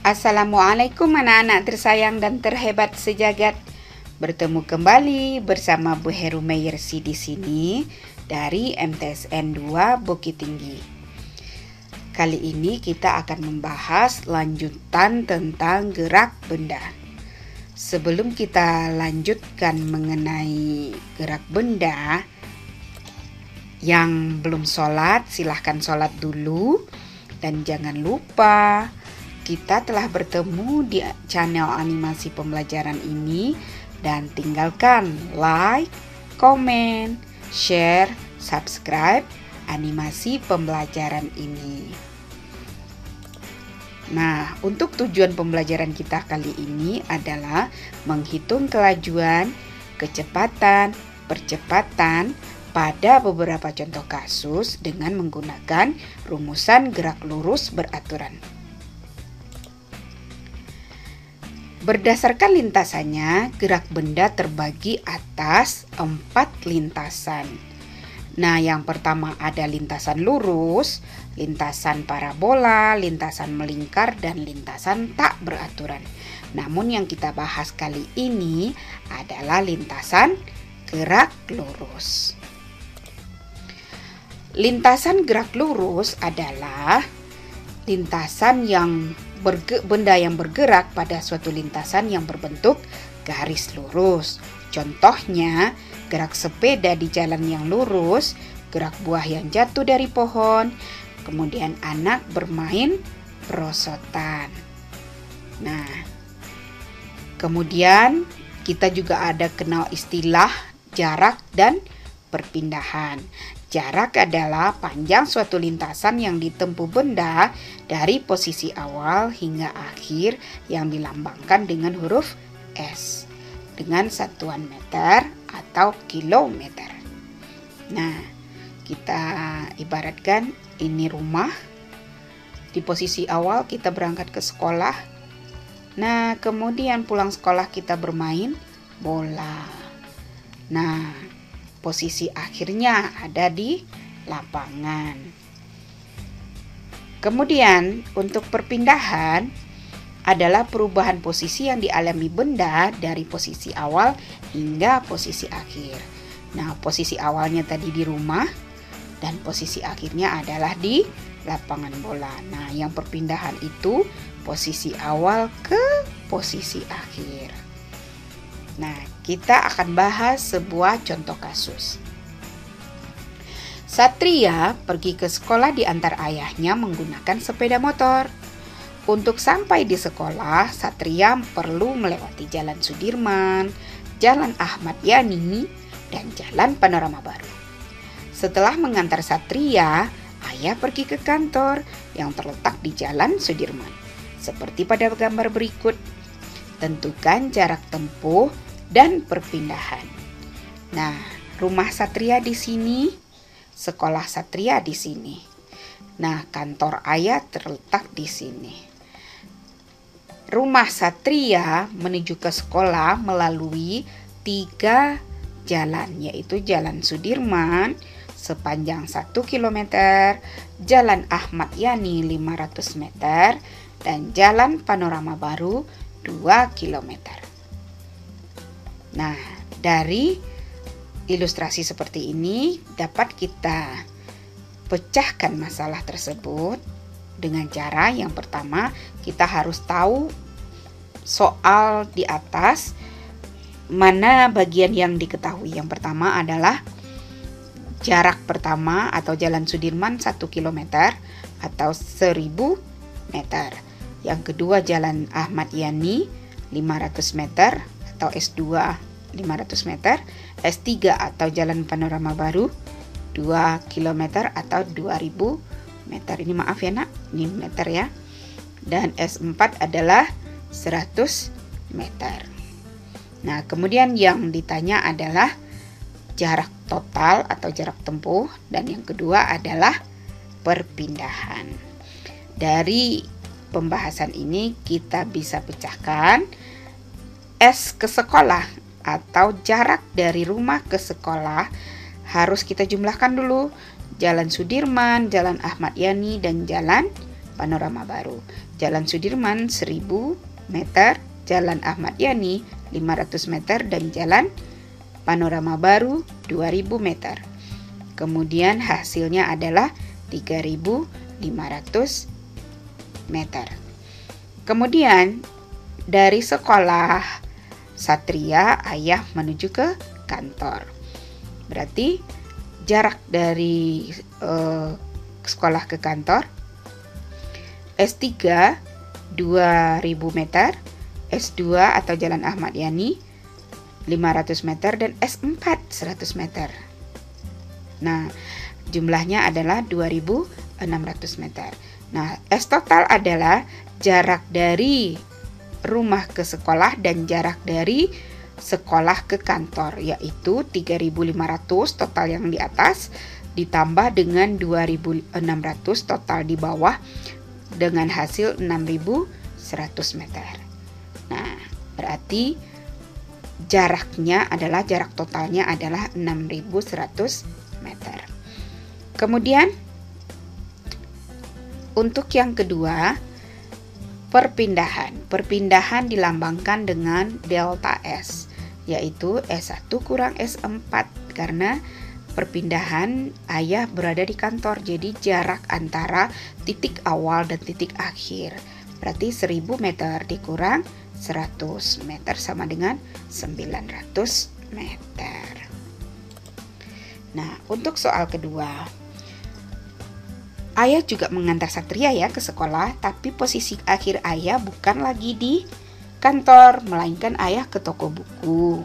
Assalamualaikum anak-anak tersayang dan terhebat sejagat. Bertemu kembali bersama Bu Heru Meyersi di sini dari MTSN 2 Bukit Tinggi. Kali ini kita akan membahas lanjutan tentang gerak benda. Sebelum kita lanjutkan mengenai gerak benda, yang belum sholat silahkan sholat dulu. Dan jangan lupa, kita telah bertemu di channel animasi pembelajaran ini dan tinggalkan like, komen, share, subscribe animasi pembelajaran ini. Nah, untuk tujuan pembelajaran kita kali ini adalah menghitung kelajuan, kecepatan, percepatan pada beberapa contoh kasus dengan menggunakan rumusan gerak lurus beraturan. Berdasarkan lintasannya, gerak benda terbagi atas 4 lintasan. Nah, yang pertama ada lintasan lurus, lintasan parabola, lintasan melingkar, dan lintasan tak beraturan. Namun yang kita bahas kali ini adalah lintasan gerak lurus. Lintasan gerak lurus adalah lintasan yang benda yang bergerak pada suatu lintasan yang berbentuk garis lurus. Contohnya, gerak sepeda di jalan yang lurus, gerak buah yang jatuh dari pohon, kemudian anak bermain perosotan. Nah, kemudian kita juga ada kenal istilah jarak dan perpindahan. Jarak adalah panjang suatu lintasan yang ditempuh benda dari posisi awal hingga akhir yang dilambangkan dengan huruf S dengan satuan meter atau kilometer. Nah, kita ibaratkan ini rumah. Di posisi awal kita berangkat ke sekolah. Nah, kemudian pulang sekolah kita bermain bola. Nah, posisi akhirnya ada di lapangan. Kemudian untuk perpindahan adalah perubahan posisi yang dialami benda dari posisi awal hingga posisi akhir. Nah, posisi awalnya tadi di rumah dan posisi akhirnya adalah di lapangan bola. Nah, yang perpindahan itu posisi awal ke posisi akhir. Nah, kita akan bahas sebuah contoh kasus. Satria pergi ke sekolah diantar ayahnya menggunakan sepeda motor. Untuk sampai di sekolah, Satria perlu melewati Jalan Sudirman, Jalan Ahmad Yani, dan Jalan Panorama Baru. Setelah mengantar Satria, ayah pergi ke kantor yang terletak di Jalan Sudirman. Seperti pada gambar berikut, tentukan jarak tempuh dan perpindahan. Nah, rumah Satria di sini, sekolah Satria di sini. Nah, kantor ayah terletak di sini. Rumah Satria menuju ke sekolah melalui 3 jalan, yaitu Jalan Sudirman sepanjang 1 km, Jalan Ahmad Yani 500 meter, dan Jalan Panorama Baru 2 km. Nah, dari ilustrasi seperti ini dapat kita pecahkan masalah tersebut dengan cara yang pertama, kita harus tahu soal di atas mana bagian yang diketahui. Yang pertama adalah jarak pertama atau Jalan Sudirman 1 km atau 1000 meter. Yang kedua Jalan Ahmad Yani 500 meter atau S2 500 meter, S3 atau Jalan Panorama Baru 2 km atau 2000 meter. Ini maaf ya nak, ini meter ya. Dan S4 adalah 100 meter. Nah, kemudian yang ditanya adalah jarak total atau jarak tempuh, dan yang kedua adalah perpindahan. Dari pembahasan ini kita bisa pecahkan S ke sekolah atau jarak dari rumah ke sekolah harus kita jumlahkan dulu. Jalan Sudirman, Jalan Ahmad Yani, dan Jalan Panorama Baru. Jalan Sudirman 1000 meter, Jalan Ahmad Yani 500 meter, dan Jalan Panorama Baru 2000 meter. Kemudian hasilnya adalah 3500 meter. Kemudian dari sekolah Satria ayah menuju ke kantor. Berarti jarak dari sekolah ke kantor S3 2000 meter, S2 atau Jalan Ahmad Yani 500 meter, dan S4 100 meter. Nah, jumlahnya adalah 2600 meter. Nah, S total adalah jarak dari rumah ke sekolah dan jarak dari sekolah ke kantor, yaitu 3500 total yang di atas ditambah dengan 2600 total di bawah dengan hasil 6100 meter. Nah, berarti jarak totalnya adalah 6100 meter. Kemudian untuk yang kedua, Perpindahan dilambangkan dengan delta S, yaitu S1 kurang S4, karena perpindahan ayah berada di kantor, jadi jarak antara titik awal dan titik akhir. Berarti 1000 meter dikurang 100 meter sama dengan 900 meter. Nah, untuk soal kedua, ayah juga mengantar Satria ya ke sekolah, tapi posisi akhir ayah bukan lagi di kantor, melainkan ayah ke toko buku.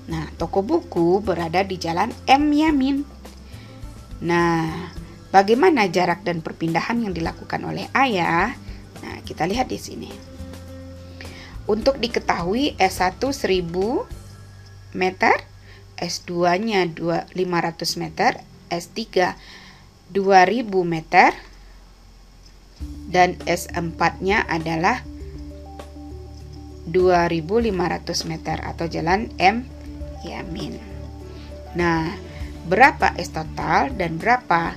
Nah, toko buku berada di Jalan M. Yamin. Nah, bagaimana jarak dan perpindahan yang dilakukan oleh ayah? Nah, kita lihat di sini. Untuk diketahui S1 1000 meter, S2-nya 500 meter, S3 2000 meter, dan S4-nya adalah 2500 meter atau Jalan M. Yamin. Nah, berapa S total dan berapa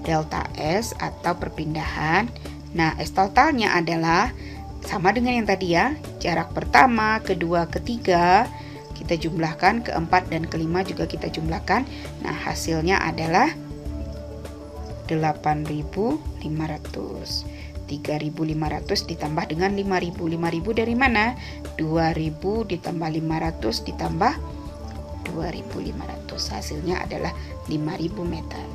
delta S atau perpindahan? Nah, S totalnya adalah sama dengan yang tadi ya, jarak pertama, kedua, ketiga kita jumlahkan, keempat dan kelima juga kita jumlahkan. Nah, hasilnya adalah 8.500. 3.500 ditambah dengan 5.000. 5.000 dari mana? 2.000 ditambah 500 ditambah 2.500. Hasilnya adalah 5.000 meter.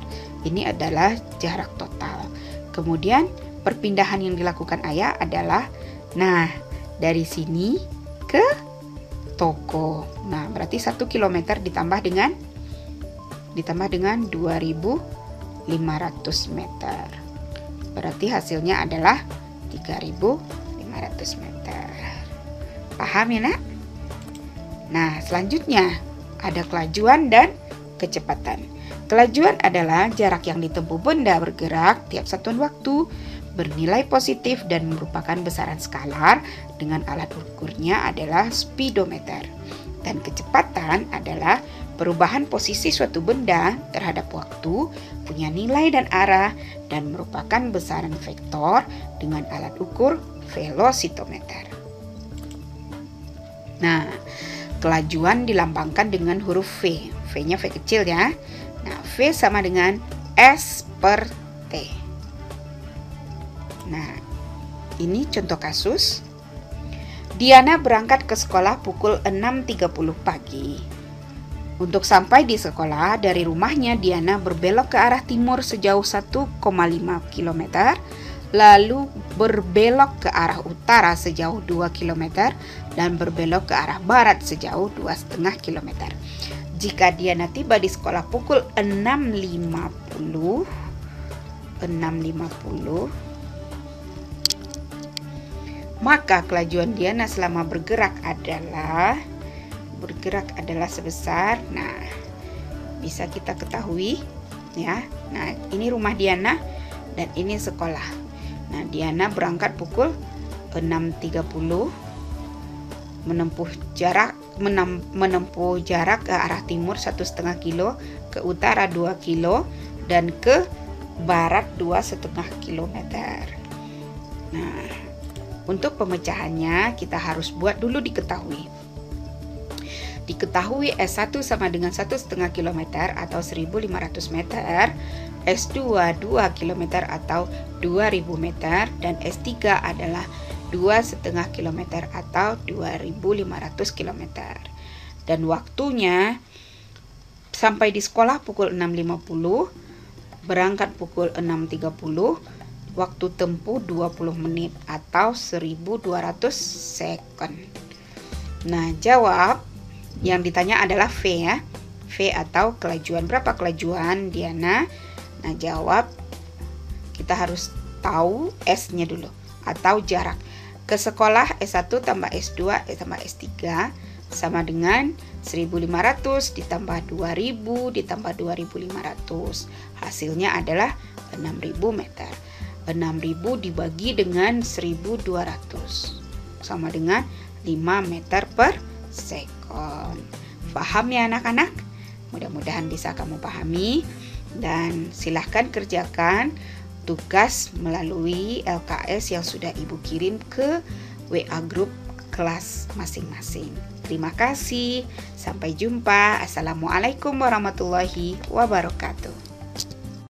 Ini adalah jarak total. Kemudian perpindahan yang dilakukan ayah adalah, nah, dari sini ke toko. Nah, berarti 1 km ditambah dengan 2.500 meter. Berarti hasilnya adalah 3.500 meter. Paham ya, Nak? Nah, selanjutnya ada kelajuan dan kecepatan. Kelajuan adalah jarak yang ditempuh benda bergerak tiap satuan waktu, bernilai positif dan merupakan besaran skalar dengan alat ukurnya adalah speedometer. Dan kecepatan adalah perubahan posisi suatu benda terhadap waktu, punya nilai dan arah, dan merupakan besaran vektor dengan alat ukur velocitometer. Nah, kelajuan dilambangkan dengan huruf V. V-nya V kecil ya. Nah, V sama dengan S per T. Nah, ini contoh kasus. Diana berangkat ke sekolah pukul 6.30 pagi. Untuk sampai di sekolah, dari rumahnya Diana berbelok ke arah timur sejauh 1,5 km, lalu berbelok ke arah utara sejauh 2 km, dan berbelok ke arah barat sejauh 2,5 km. Jika Diana tiba di sekolah pukul 6.50, maka kelajuan Diana selama bergerak adalah sebesar, nah, bisa kita ketahui ya. Nah, ini rumah Diana dan ini sekolah. Nah, Diana berangkat pukul 6.30, menempuh jarak ke arah timur 1,5 kilo, ke utara 2 kilo, dan ke barat 2,5 km. Nah, untuk pemecahannya kita harus buat dulu diketahui. Diketahui S1 sama dengan 1,5 km atau 1.500 meter, S2 2 km atau 2.000 meter, dan S3 adalah 2,5 km atau 2.500 km. Dan waktunya sampai di sekolah pukul 6.50, berangkat pukul 6.30, waktu tempuh 20 menit atau 1.200 second. Nah, jawab yang ditanya adalah V ya. V atau kelajuan. Berapa kelajuan, Diana? Nah, jawab kita harus tahu S-nya dulu atau jarak. Ke sekolah S1 tambah S2 tambah S3 sama dengan 1.500 ditambah 2.000 ditambah 2.500. Hasilnya adalah 6.000 meter. 6.000 dibagi dengan 1.200 sama dengan 5 meter per second. Paham ya anak-anak? Mudah-mudahan bisa kamu pahami, dan silahkan kerjakan tugas melalui LKS yang sudah Ibu kirim ke WA grup kelas masing-masing. Terima kasih. Sampai jumpa. Assalamualaikum warahmatullahi wabarakatuh.